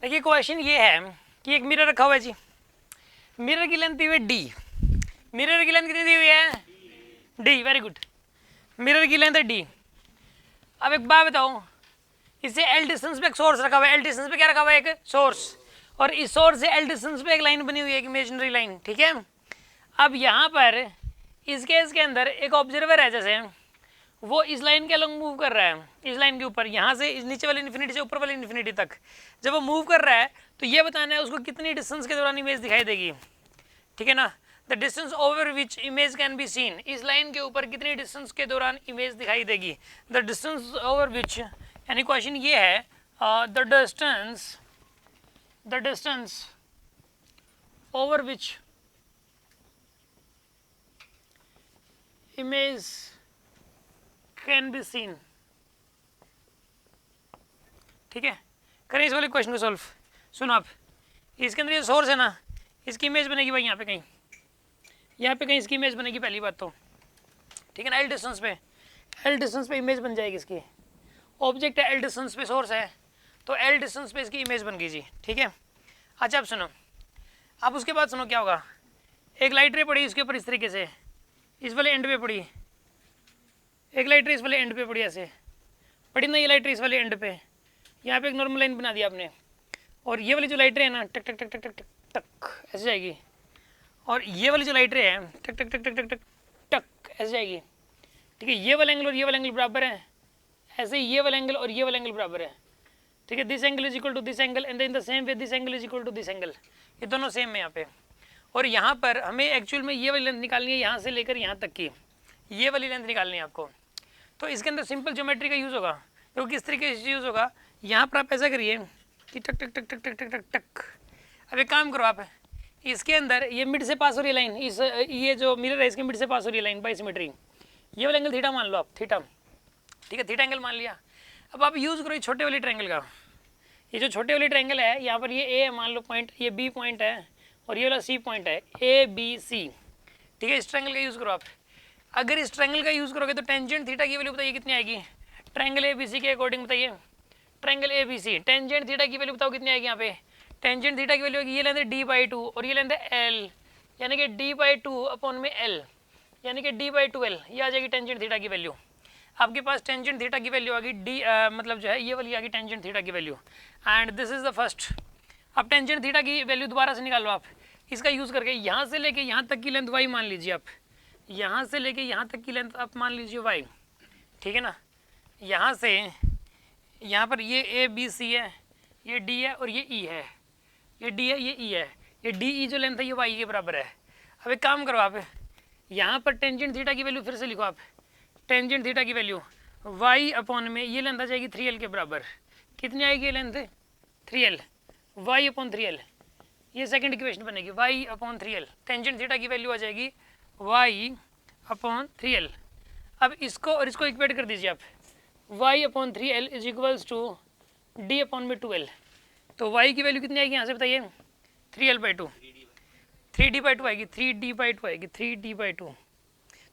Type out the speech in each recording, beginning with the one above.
देखिए क्वेश्चन ये है कि एक मिरर रखा हुआ है जी, मिरर की लेंथ दी हुई है डी, मिरर की लेंथ कितनी दी हुई है डी, वेरी गुड, मिरर की लेंथ है डी। अब एक बात बताओ, इससे एल डिस्टेंस पे एक सोर्स रखा हुआ है, एल डिस्टेंस पे क्या रखा हुआ है, एक सोर्स, और इस सोर्स से एल डिस्टेंस पे एक लाइन बनी हुई है, एक इमेजिनरी लाइन, ठीक है। अब यहाँ पर इस केस के अंदर एक ऑब्जर्वर है, जैसे वो इस लाइन के अलॉन्ग मूव कर रहा है, इस लाइन के ऊपर, यहाँ से इस नीचे वाली इन्फिनिटी से ऊपर वाली इन्फिनिटी तक जब वो मूव कर रहा है तो ये बताना है उसको कितनी डिस्टेंस के दौरान इमेज दिखाई देगी, ठीक है ना। The distance over which image can be seen, इस लाइन के ऊपर कितनी डिस्टेंस के दौरान इमेज दिखाई देगी। द डिस्टेंस ओवर विच, यानी क्वेश्चन ये है the distance over which image can be seen, ठीक है। करें इस वाले क्वेश्चन को सॉल्व। सुनो आप, इसके अंदर ये सोर्स है ना, इसकी इमेज बनेगी भाई यहाँ पे कहीं, यहाँ पे कहीं इसकी इमेज बनेगी, पहली बात तो, ठीक है ना। एल डिस्टेंस पे इमेज बन जाएगी इसकी, ऑब्जेक्ट है एल डिस्टेंस पे, सोर्स है, तो एल डिस्टेंस पे इसकी इमेज बन गई जी, ठीक है। अच्छा अब सुनो, अब उसके बाद सुनो क्या होगा, एक लाइट रे पड़ी इसके ऊपर इस तरीके से, इस वाले एंड पे पड़ी, एक लाइट रे इस वाले एंड पे पड़ी, ऐसे पड़ी ना ये लाइट रे इस वाले एंड पे, यहाँ पे एक नॉर्मल लाइन बना दिया आपने, और ये वाली जो लाइट रे है ना टक टक टक टक टक टक ऐसे जाएगी, और ये वाली जो लाइट रे है टक टक टक टक टक टक टक ऐसे जाएगी, ठीक है। ये वाला एंगल और ये वाला एंगल बराबर है, ऐसे ये वाला एंगल और ये वाला एंगल बराबर है, ठीक है। This angle is equal to this angle and in the same way this angle is equal to this angle, ये दोनों सेम है यहाँ पे। और यहाँ पर हमें एक्चुअल में ये वाली लेंथ निकालनी है, यहाँ से लेकर यहाँ तक की ये वाली लेंथ निकालनी है आपको। तो इसके अंदर सिंपल ज्योमेट्री का यूज़ होगा, तो किस तरीके से यूज़ होगा, यहाँ पर आप ऐसा करिए कि टक टक टक टक टक टक टक टक। अब एक काम करो आप, इसके अंदर ये मिड से पास हो रही है लाइन, इस ये जो मिरर है इसके मिड से पास हो रही है लाइन बाई सिमेट्री, ये वाला एंगल थीटा मान लो आप, थीटा, ठीक है, थीटा एंगल मान लिया। अब आप यूज़ करो ये छोटे वाले ट्रायंगल का, ये जो छोटे वाले ट्रायंगल है, यहाँ पर ये ए है मान लो पॉइंट, ये बी पॉइंट है और ये वाला सी पॉइंट है, ए बी सी, ठीक है। इस ट्रायंगल का यूज़ करो आप। अगर इस ट्रायंगल का यूज़ करोगे तो टेंजेंट थीटा की वैल्यू बताइए कितनी आएगी, ट्रायंगल ए बी सी के अकॉर्डिंग बताइए, triangle A B C, tangent theta की वैल्यू बताओ कितनी आएगी यहाँ पे, टेंजेंट थीटा की वैल्यू आएगी, ये लेंथ है डी बाई 2 और ये लेंथ है एल, यानी कि डी बाई 2 अपॉन में एल, यानी कि डी बाई 2 एल, ये आ जाएगी टेंजेंट थीटा की वैल्यू। आपके पास टेंजेंट थीटा की वैल्यू आ गई डी, मतलब जो है ये वाली आ गई टेंजेंट थीटा की value, and this is the first. अब टेंजेंट थीटा की वैल्यू दोबारा से निकालो आप, इसका यूज़ करके यहाँ से लेके यहाँ तक की लेंथ वाई मान लीजिए आप, यहाँ से लेके यहाँ तक की लेंथ आप मान लीजिए वाई, ठीक है ना। यहाँ से यहाँ पर ये ए बी सी है, ये डी है और ये ई है, ये डी है ये ई है, ये डी ई जो लेंथ है ये वाई के बराबर है। अब एक काम करो आप, यहाँ पर टेंजेंट थीटा की वैल्यू फिर से लिखो आप, टेंजेंट थीटा की वैल्यू वाई अपॉन में ये लेंथ आ जाएगी 3l के बराबर, कितनी आएगी ये length 3l, Y upon 3l, ये सेकंड इक्वेशन बनेगी, Y upon 3l, tangent theta की वैल्यू आ जाएगी वाई अपॉन 3l। अब इसको और इसको इक्वेट कर दीजिए आप, y upon 3l is equals to D upon में 2l, तो y की वैल्यू कितनी आएगी यहाँ से बताइए, 3l बाई 2, 3d बाई 2 आएगी, 3d बाई 2 आएगी, 3d बाई 2,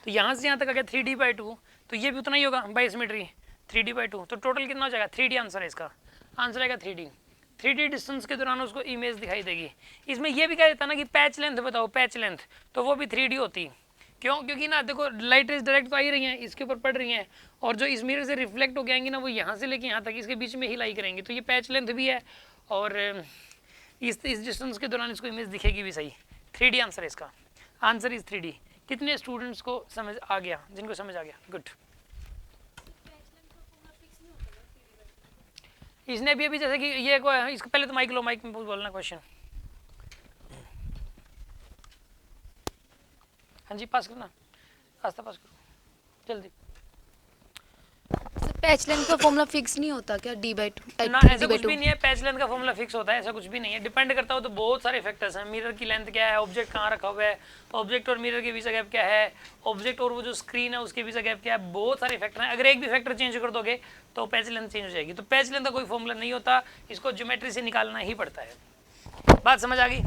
तो यहाँ से यहाँ तक आ गया 3d बाई 2, तो ये भी उतना ही होगा बाई सिमेट्री 3d बाई 2, तो टोटल कितना हो जाएगा 3d आंसर है इसका, आंसर आएगा 3d डिस्टेंस के दौरान उसको इमेज दिखाई देगी। इसमें यह भी कह देता ना कि पैच लेंथ बताओ, पैच लेंथ, तो वो भी 3d होती, क्यों, क्योंकि ना देखो लाइट रेज डायरेक्ट तो आ ही रही हैं, इसके ऊपर पड़ रही हैं, और जो इस मिरर से रिफ्लेक्ट हो जाएंगी ना वो यहाँ से लेके यहाँ तक इसके बीच में ही लाई करेंगी, तो ये पैच लेंथ भी है और इस डिस्टेंस के दौरान इसको इमेज दिखेगी भी सही। 3D आंसर है इसका, आंसर इज 3D। कितने स्टूडेंट्स को समझ आ गया, जिनको समझ आ गया गुड। इसने भी अभी जैसे कि ये इसको पहले तो माइक लो, माइक में बोलना क्वेश्चन। हाँ जी पास करना, रास्ता पास करो जल्दी। पैच लेंथ का फॉर्मूला फिक्स नहीं होता क्या, डी बाई 2? ना ऐसा कुछ भी नहीं है, पैच लेंथ का फॉर्मूला फिक्स होता है ऐसा कुछ भी नहीं है, डिपेंड करता हो तो बहुत सारे फैक्टर्स हैं। मिरर की लेंथ क्या है, ऑब्जेक्ट कहाँ रखा हुआ है, ऑब्जेक्ट और मिरर के बीच का गैप क्या है, ऑब्जेक्ट और वो जो स्क्रीन है उसके बीच का गैप क्या है, बहुत सारे फैक्टर हैं। अगर एक भी फैक्टर चेंज कर दोगे तो पैच लेंथ चेंज हो जाएगी। तो पैच लेंथ का कोई फॉर्मूला नहीं होता, इसको ज्योमेट्री से निकालना ही पड़ता है। बात समझ आ गई?